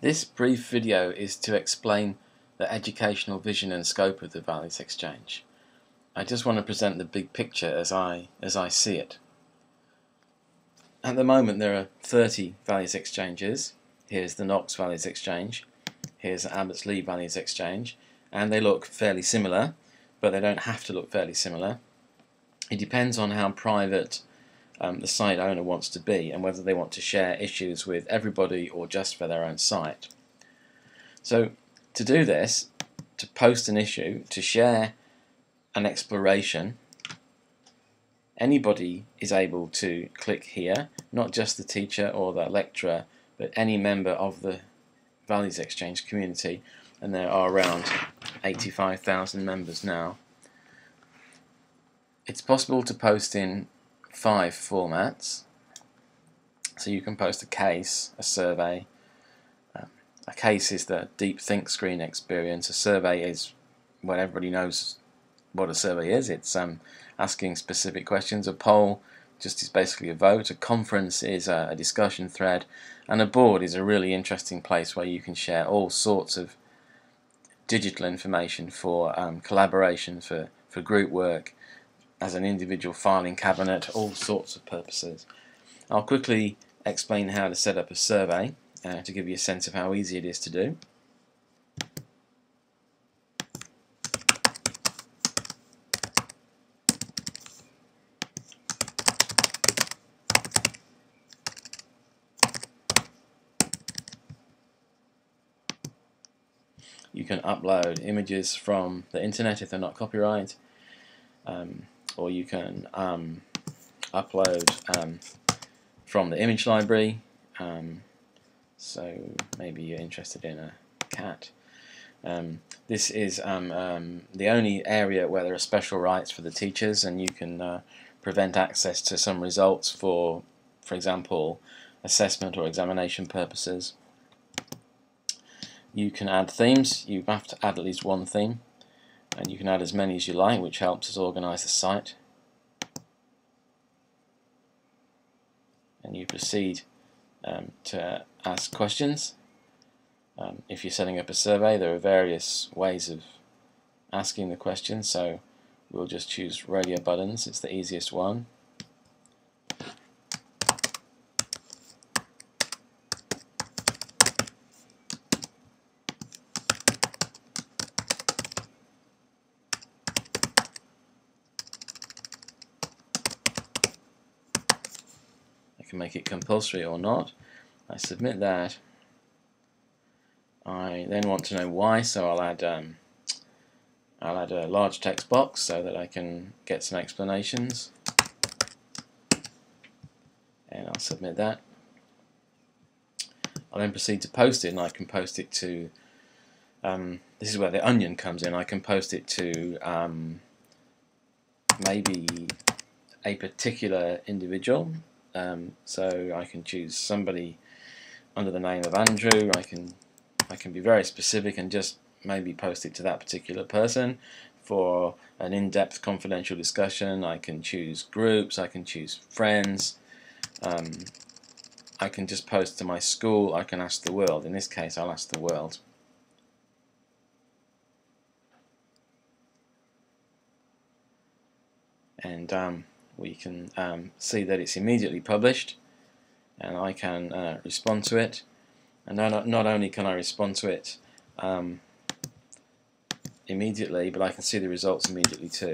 This brief video is to explain the educational vision and scope of the Values Exchange. I just want to present the big picture as I see it. At the moment there are 30 Values Exchanges. Here's the Knox Values Exchange, here's the Abbotsleigh Values Exchange, and they look fairly similar, but they don't have to look fairly similar. It depends on how private the site owner wants to be and whether they want to share issues with everybody or just for their own site. So to do this, to post an issue, to share an exploration, anybody is able to click here, not just the teacher or the lecturer, but any member of the Values Exchange community, and there are around 85,000 members now. It's possible to post in 5 formats. So you can post a case, a survey. A case is the deep think screen experience. A survey is what everybody knows what a survey is. It's asking specific questions. A poll just is basically a vote. A conference is a discussion thread, and a board is a really interesting place where you can share all sorts of digital information for collaboration, for group work, as an individual filing cabinet, all sorts of purposes. I'll quickly explain how to set up a survey to give you a sense of how easy it is to do. You can upload images from the internet if they're not copyright, or you can upload from the image library. So maybe you're interested in a cat. This is the only area where there are special rights for the teachers, and you can prevent access to some results for example, assessment or examination purposes. You can add themes. You have to add at least one theme, and you can add as many as you like, which helps us organize the site. And you proceed to ask questions. If you're setting up a survey, there are various ways of asking the question, so we'll just choose radio buttons. It's the easiest one. I can make it compulsory or not. I submit that. I then want to know why, so I'll add a large text box so that I can get some explanations, and I'll submit that. I'll then proceed to post it, and I can post it to this is where the onion comes in. I can post it to maybe a particular individual. So I can choose somebody under the name of Andrew. I can be very specific and just maybe post it to that particular person for an in-depth confidential discussion. I can choose groups, I can choose friends, I can just post to my school, I can ask the world. In this case I'll ask the world. And we can see that it's immediately published, and I can respond to it. And not only can I respond to it immediately, but I can see the results immediately too.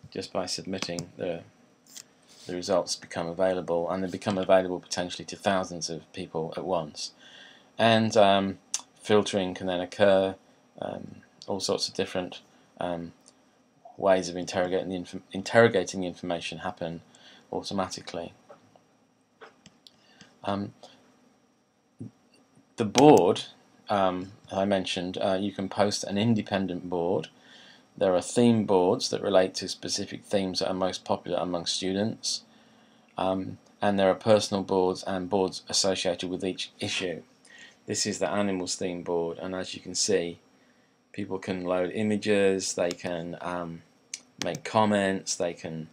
Just by submitting, the results become available, and they become available potentially to thousands of people at once. And filtering can then occur, all sorts of different ways of interrogating the information happen automatically. The board, I mentioned, you can post an independent board. There are theme boards that relate to specific themes that are most popular among students, and there are personal boards and boards associated with each issue. This is the animals theme board, and as you can see, people can load images, they can make comments, they can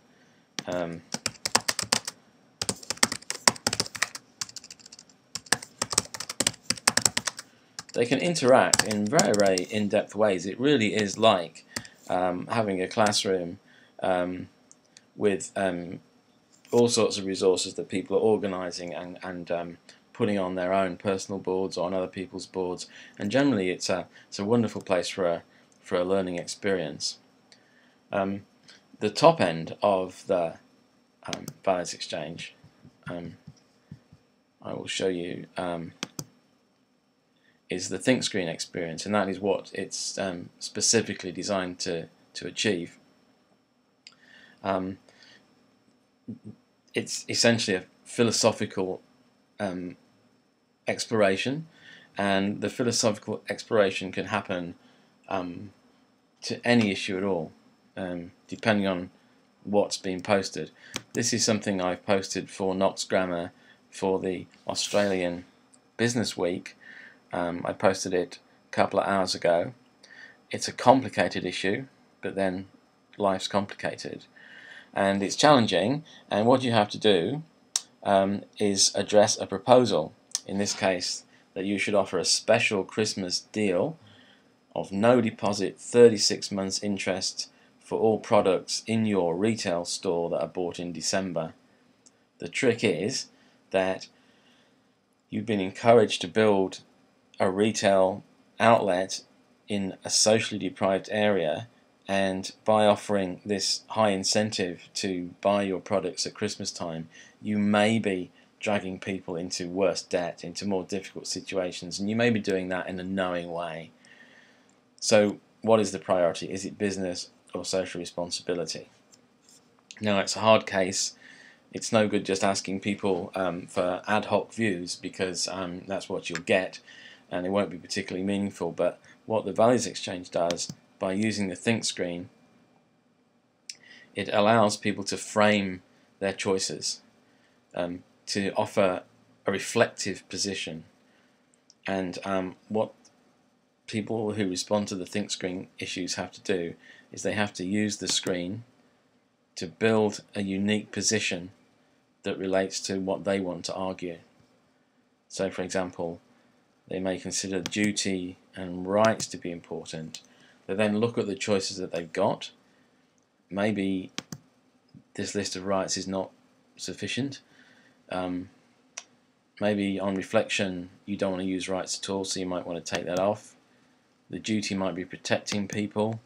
they can interact in very, very in-depth ways. It really is like having a classroom with all sorts of resources that people are organising and putting on their own personal boards or on other people's boards, and generally it's a wonderful place for a learning experience. The top end of the Values Exchange, I will show you, is the ThinkScreen experience, and that is what it's specifically designed to achieve. It's essentially a philosophical exploration, and the philosophical exploration can happen to any issue at all, depending on what's being posted. This is something I've posted for Knox Grammar for the Australian Business Week. I posted it a couple of hours ago. It's a complicated issue, but then life's complicated and it's challenging, and what you have to do is address a proposal, in this case that you should offer a special Christmas deal of no deposit, 36 months interest for all products in your retail store that are bought in December. The trick is that you've been encouraged to build a retail outlet in a socially deprived area, and by offering this high incentive to buy your products at Christmas time, you may be dragging people into worse debt, into more difficult situations, and you may be doing that in a knowing way. So what is the priority? Is it business or social responsibility? Now, it's a hard case. It's no good just asking people for ad hoc views, because that's what you'll get, and it won't be particularly meaningful. But what the Values Exchange does, by using the ThinkScreen, it allows people to frame their choices, to offer a reflective position. And what people who respond to the ThinkScreen issues have to do is they have to use the screen to build a unique position that relates to what they want to argue. So, for example, they may consider duty and rights to be important. They then look at the choices that they've got. Maybe this list of rights is not sufficient. Maybe on reflection you don't want to use rights at all, so you might want to take that off. The duty might be protecting people.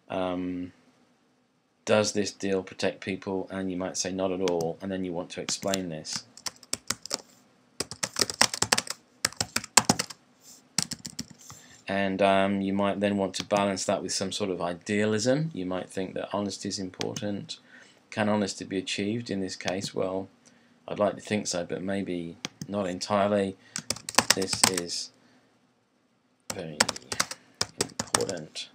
Does this deal protect people? And you might say not at all, and then you want to explain this. And you might then want to balance that with some sort of idealism. You might think that honesty is important. Can honesty be achieved in this case? Well, I'd like to think so, but maybe not entirely. This is very important.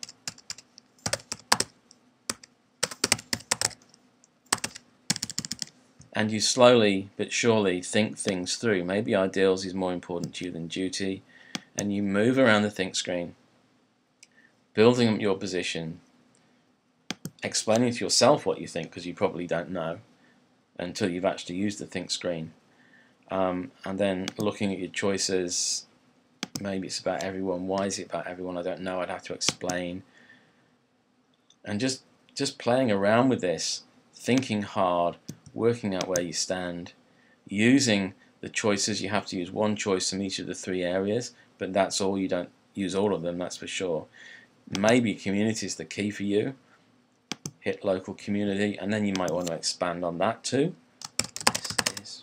And you slowly but surely think things through. Maybe ideals is more important to you than duty. And you move around the ThinkScreen, building up your position, explaining to yourself what you think, because you probably don't know until you've actually used the ThinkScreen, and then looking at your choices. Maybe it's about everyone. Why is it about everyone? I don't know. I'd have to explain. And just playing around with this, thinking hard, working out where you stand, using the choices. You have to use one choice from each of the three areas, but that's all. You don't use all of them, that's for sure. Maybe community is the key for you. Hit local community, and then you might want to expand on that too. This is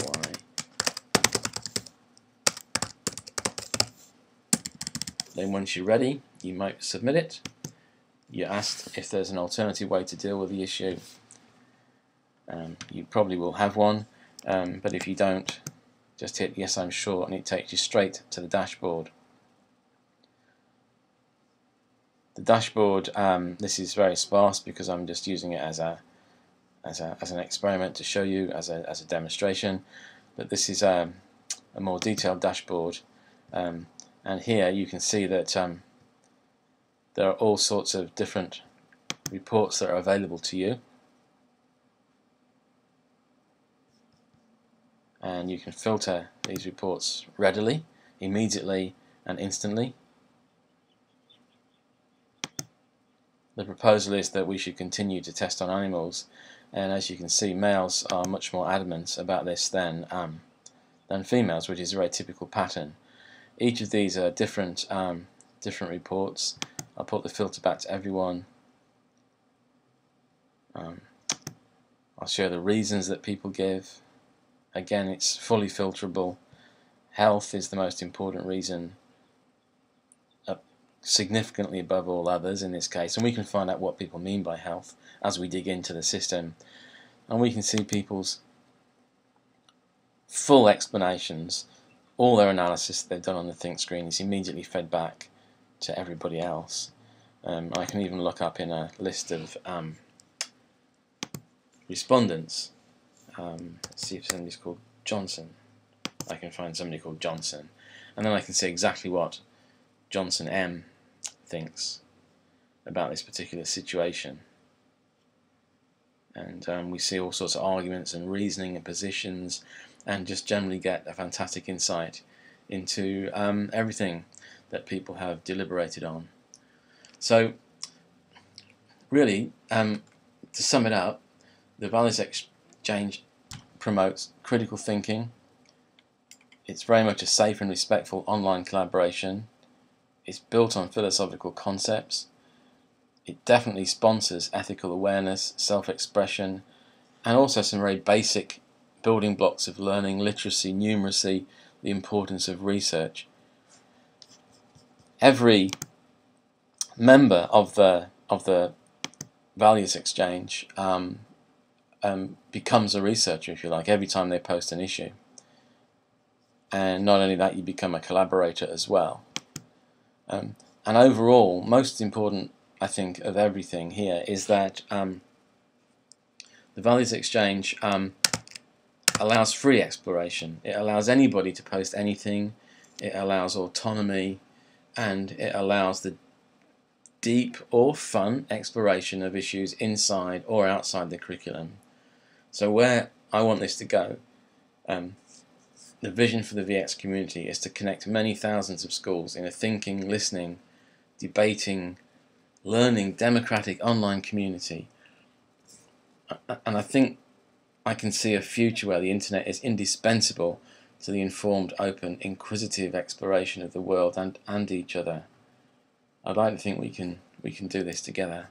why. Then once you're ready, you might submit it. You're asked if there's an alternative way to deal with the issue. You probably will have one, but if you don't, just hit yes, I'm sure, and it takes you straight to the dashboard. The dashboard, this is very sparse because I'm just using it as an experiment to show you, as a demonstration. But this is a more detailed dashboard, and here you can see that there are all sorts of different reports that are available to you. And you can filter these reports readily, immediately, and instantly. The proposal is that we should continue to test on animals, and as you can see, males are much more adamant about this than females, which is a very typical pattern. Each of these are different reports. I'll put the filter back to everyone. I'll show the reasons that people give. Again, it's fully filterable. Health is the most important reason, significantly above all others in this case, and we can find out what people mean by health as we dig into the system, and we can see people's full explanations. All their analysis they've done on the think screen is immediately fed back to everybody else. I can even look up in a list of respondents. Let's see if somebody's called Johnson. I can find somebody called Johnson, and then I can see exactly what Johnson M thinks about this particular situation. And we see all sorts of arguments and reasoning and positions, and just generally get a fantastic insight into everything that people have deliberated on. So really, to sum it up, the values exchange promotes critical thinking. It's very much a safe and respectful online collaboration. It's built on philosophical concepts. It definitely sponsors ethical awareness, self-expression, and also some very basic building blocks of learning, literacy, numeracy, the importance of research. Every member of the values exchange becomes a researcher, if you like, every time they post an issue. And not only that, you become a collaborator as well. And overall, most important, I think, of everything here is that the values exchange allows free exploration. It allows anybody to post anything. It allows autonomy, and it allows the deep or fun exploration of issues inside or outside the curriculum. So where I want this to go, the vision for the VX community is to connect many thousands of schools in a thinking, listening, debating, learning, democratic online community. And I think I can see a future where the internet is indispensable to the informed, open, inquisitive exploration of the world and each other. I'd like to think we can do this together.